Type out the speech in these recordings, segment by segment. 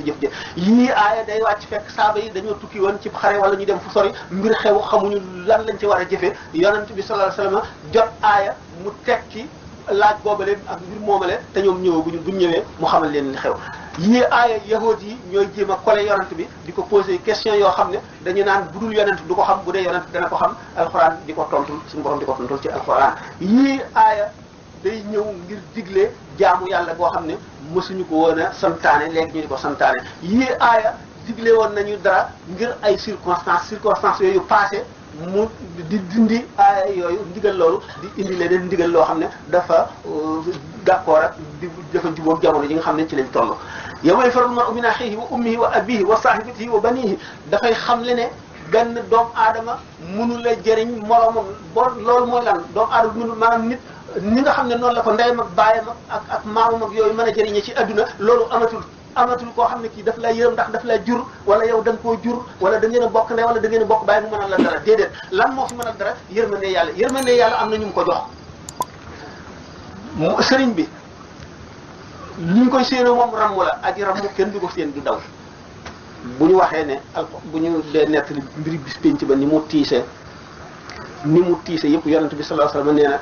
jëf jëf yii aaya day wàcc fekk saaba yi dañoo tukki woon ci xare wala ñu dem fu sori mbir xew xamuñu lan lañ ci war a jëfee yonent bi sallallahu alayhi wasallam jot aaya mu tekki laaj boobale ak mbir moomale te ñoom ñëwaguñu buñ ñëwee mu xamal leen li xew yii aaya yahood yi ñooy jéem a collé yonent bi di ko posé question yoo xam ne dañu naan budul yonent du ko xam bu dee yonent dana ko xam alxuraan di ko tontul suñu borom di ko tontul ci alxuraan yii aaya day ñëw ngir digle jaamu yàlla boo xam ne mësuñu ko woon a santaane léegi ñu di ko santaane yii aaya digle woon nañu dara ngir ay circonstances yooyu passé mu di dindi aaya yooyu ndigal loolu di indi leneen ndigal loo xam ne dafa d'accord ak dafa jubóog jamono ji nga xam ne ci lañ toll yawma yafirru al-mar'u min akhihi wa ummihi wa abihi wa sahibatihi wa banihi dafay xam le ne benn doomu aadama mënu la jëriñ moromam loolu mooy lan doomu aadama mënul maanaam nit ñi nga xam ne noonu la ko ndeyam ak baayam ak maamam ak yooyu mën a jëriñee ci adduna loolu amatul koo xam ne kii daf lay yërëm ndax daf lay jur wala yow da nga koo jur wala da ngeen a bokk ndey wala da ngeen a bokk baay mu mënal la dara déedéet lan moo fi mënal dara yërmande yàlla am na ñu mu ko jox sëriñ bi li ñu koy séenoo moom ramm la aji ramm kenn du ko séen du daw bu ñu waxee ne bu ñu dee nekk mbiri bis pénc ba ni mu tiise yëpp yonent bi sallallahu alayhi wasallam nee na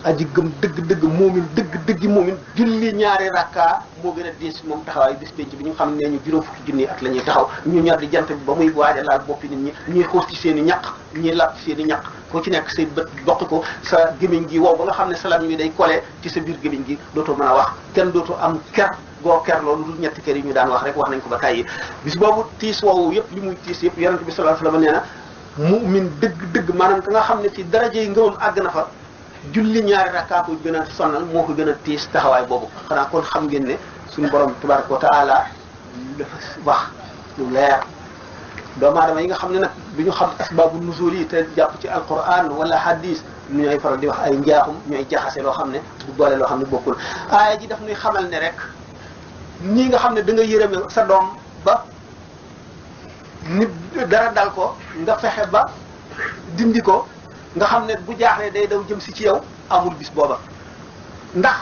aji gëm dëgg dëgg moomin julli ñaari rakka moo gën a diis moom taxawaay bis penc bi ñu xam ne ñu juróom fukki junni at la ñuy taxaw ñu ñor di jant bi ba muy waaj a laal boppi nit ñi ñuy xoos ci seen i ñaq ñuy làpp seen i ñaq ku ci nekk say bët bokk ko sa gémmiñ gi wow ba nga xam ne salam mi day collé ci sa biir gémmiñ gi dootoo mën a wax kenn dootoo am ker goo ker loolu dul ñetti kër yi ñu daan wax rek wax nañ ko ba tàyyi bis boobu tiis woowu yëpp li muy tiis yëpp yonent bi sallallahu alayhi wasallam nee na mu'min dëgg maanaam ka nga xam ne ci daraje yi ngëmam àgg na fa julli ñaari rakkaa ko gën a sonal moo ko gën a tiis taxawaay boobu xanaa kon xam ngeen ne suñu borom tabaraka wa taala dafa wax lu leer doomu aadama yi nga xam ne nag du ñu xam asbaabu nuzul yi te jàpp ci alquran wala hadis ñooy faral di wax ay njaaxum ñooy jaxase loo xam ne du boole loo xam ne bokkul aaya ji daf ñuy xamal ne rek ñii nga xam ne da nga yërëme sa doom ba nit dara dal ko nga fexe ba dindi ko nga xam ne bu jaaxlee day daw jëm si ci yow amul bis booba ndax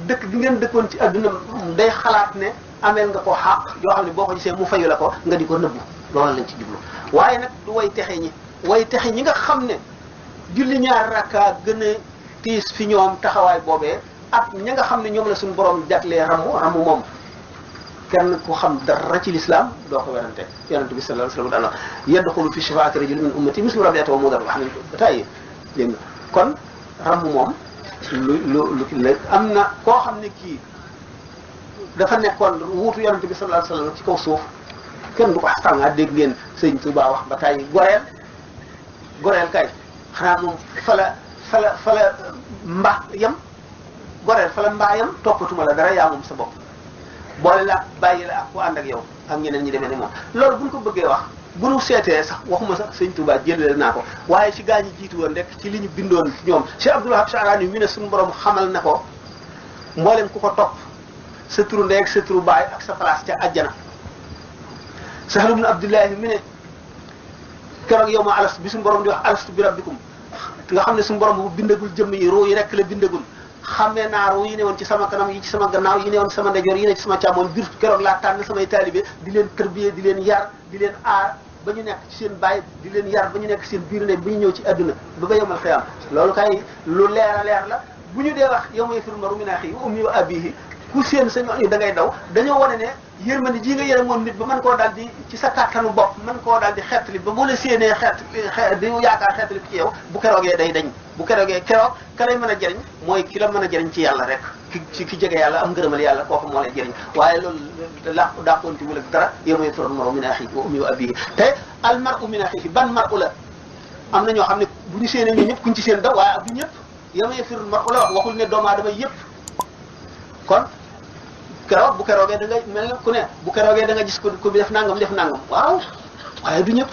dëkk bi ngeen dëkkoon ci adduna day xalaat ne ameel nga ko xaq yoo xam ne boo ko gisee mu fayu la ko nga di ko nëbbu loolu lañ ci jublu waaye nag du way texe ñi nga xam ne julli ñaar rakka gën a tiis fi ñoom taxawaay boobee ak ña nga xam ne ñoom la suñu borom jaglee ramu moom kenn ku xam dara ci l'islam doo ko werante yonent bi sallallahu alayhi wasallam daan wax yadxulu fi shifaati rajulin min ummati mislu rabiata wa mudar wax nañ ko ba tàyyi dégg nga kon ramm moom lu am na koo xam ne kii dafa nekkoon wuutu yonent bi sallallahu alayhi wasallam ci kaw suuf kenn du ko xamaa dégg ngeen sëñ Tuubaa wax ba tàyyi goreel kay xanaa moom fala mba yam goreel fala mbaa yam toppatuma la dara yaa moom sa bopp boole la bàyyi la ak ku ànd ak yow ak ñeneen ñi demee ne moom loolu bu ñu ko bëggee wax bu ñu seetee sax waxuma sax sëñ Touba jëlale naa ko waaye si gaa ñi jiitu woon rek ci li ñu bindoon ñoom Cheikh Abdoul Wahab Sha'rani mi ne suñu borom xamal na ko mboolem ku ko topp sa turu ndey ak sa turu baay ak sa place ca àjjana Sahl ibn Abdullahi mi ne keroog yow ma alas bi suñu borom di wax alastu bi rabbikum nga xam ne suñu borom bu bindagul jëmm yi ruu yi rek la bindagul xamee naaru yi ne woon ci sama kanam yi ci sama gannaaw yi ne woon ci sama ndeyjoor yi ne ci sama càmmoñ biir keroog laa tànn samay taalibe di leen tërbiye di leen yar di leen aar ba ñu nekk ci seen baay di leen yar ba ñu nekk seen biir ne ba ñu ñëw ci adduna ba yomal xiyaam loolu kay lu leer a leer la bu ñu dee wax yawma yafirru al-mar'u min akhihi wa ummihi wa abihi ku seen sa ñooñu da ngay daw dañoo wane ne yërmande ji nga yërëmoon nit ba mën koo daal di ci sa kàttanu bopp mën koo daal di xeetli ba boo la séenee di yaakaar xeetli ci yow bu keroogee day dañ bu keroog ka lay mën a jëriñ mooy ki la mën a jëriñ ci yàlla rek ki jege yàlla am ngërëmal yàlla kooku moo lay jëriñ waaye loolu dàqoonti wul ak dara yawma yafirru al-mar'u min akhihi wa ummihi wa abihi te al-mar'u min akhihi ban mar'u la am na ñoo xam ne bu ñu séenee ñu ñëpp kuñ ci seen daw waaye du ñëpp yawma yafirru al-mar'u la waxul ne doomu aadama yëpp kon bu keroogee da nga mel ne ku ne bu keroogee da nga gis ko bi def nangam waaw waaye du ñëpp